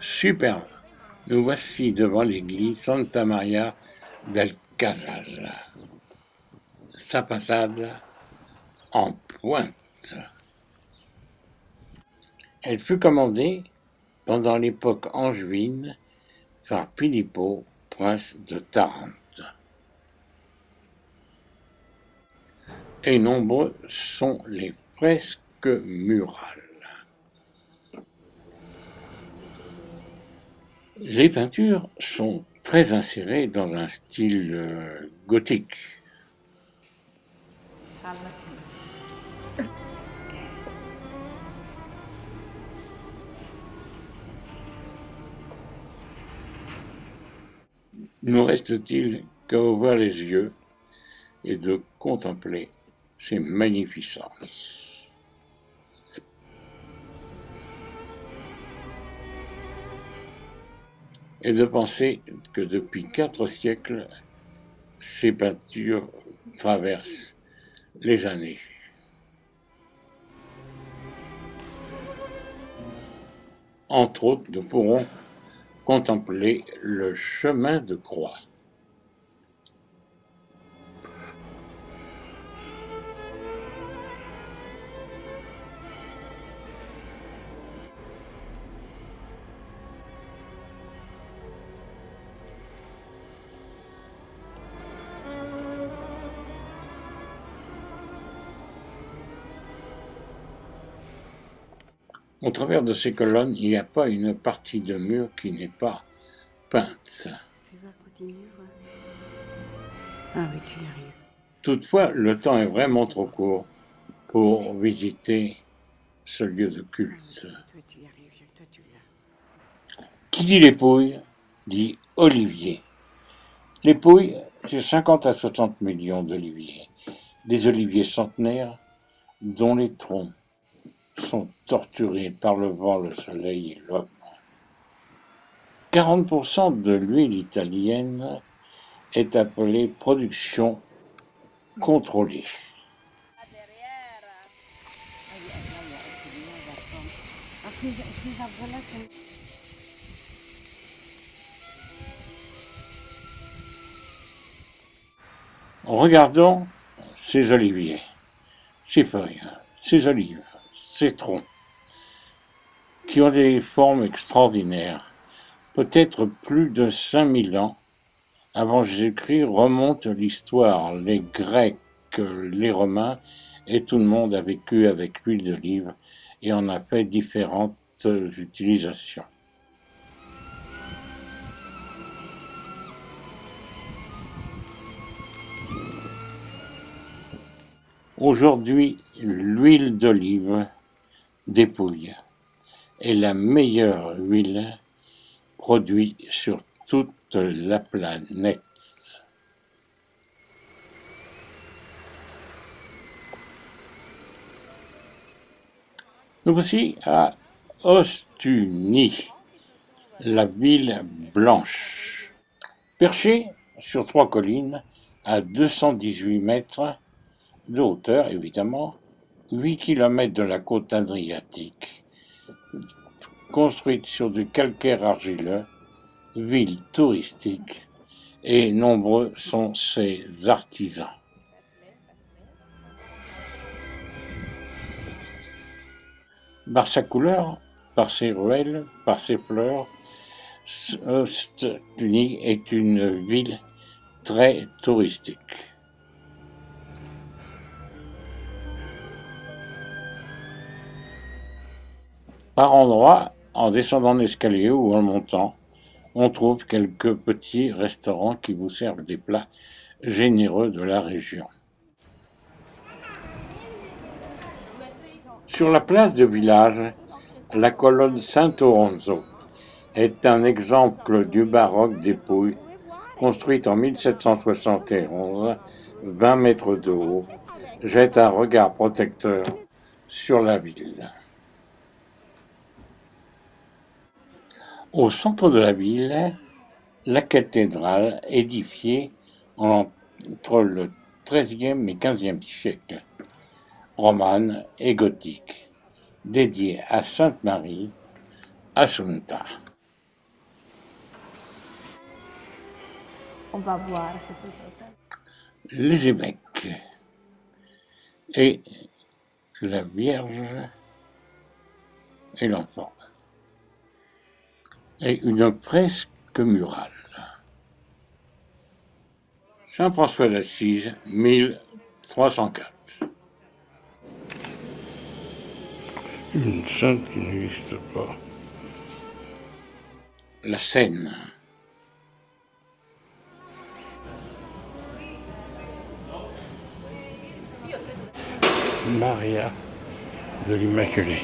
Superbe! Nous voici devant l'église Santa Maria del Casal. Sa façade en pointe. Elle fut commandée pendant l'époque angevine par Filippo, prince de Tarente. Et nombreux sont les fresques murales. Les peintures sont très insérées dans un style gothique. Nous reste-t-il qu'à ouvrir les yeux et de contempler ces magnificences. Et de penser que depuis 4 siècles, ces peintures traversent les années. Entre autres, nous pourrons contempler le chemin de croix. Au travers de ces colonnes, il n'y a pas une partie de mur qui n'est pas peinte. Ah oui, tu y arrives. Toutefois, le temps est vraiment trop court pour visiter ce lieu de culte. Qui dit les Pouilles, dit olivier. Les Pouilles, c'est 50 à 60 millions d'oliviers. Des oliviers centenaires dont les troncs sont torturés par le vent, le soleil et l'homme. 40% de l'huile italienne est appelée production contrôlée. Regardons ces oliviers, ces feuilles, ces olives, ces troncs, qui ont des formes extraordinaires. Peut-être plus de 5000 ans avant Jésus-Christ remonte l'histoire. Les Grecs, les Romains et tout le monde a vécu avec l'huile d'olive et en a fait différentes utilisations. Aujourd'hui, l'huile d'olive des Pouilles est la meilleure huile produite sur toute la planète. Nous voici à Ostuni, la ville blanche. Perchée sur 3 collines à 218 mètres de hauteur, évidemment, 8 km de la côte adriatique, construite sur du calcaire argileux, ville touristique, et nombreux sont ses artisans. Par sa couleur, par ses ruelles, par ses fleurs, Ostuni est une ville très touristique. Par endroits, en descendant en escalier ou en montant, on trouve quelques petits restaurants qui vous servent des plats généreux de la région. Sur la place du village, la colonne Saint-Oronzo est un exemple du baroque des Pouilles, construite en 1771, 20 mètres de haut, jette un regard protecteur sur la ville. Au centre de la ville, la cathédrale, édifiée entre le XIIIe et XVe siècle, romane et gothique, dédiée à Sainte Marie Assunta. On va voir, c'est tout ça. Les évêques et la Vierge et l'enfant. Et une fresque murale. Saint-François d'Assise, 1304. Une sainte qui n'existe pas. La Seine. Maria de l'Immaculée.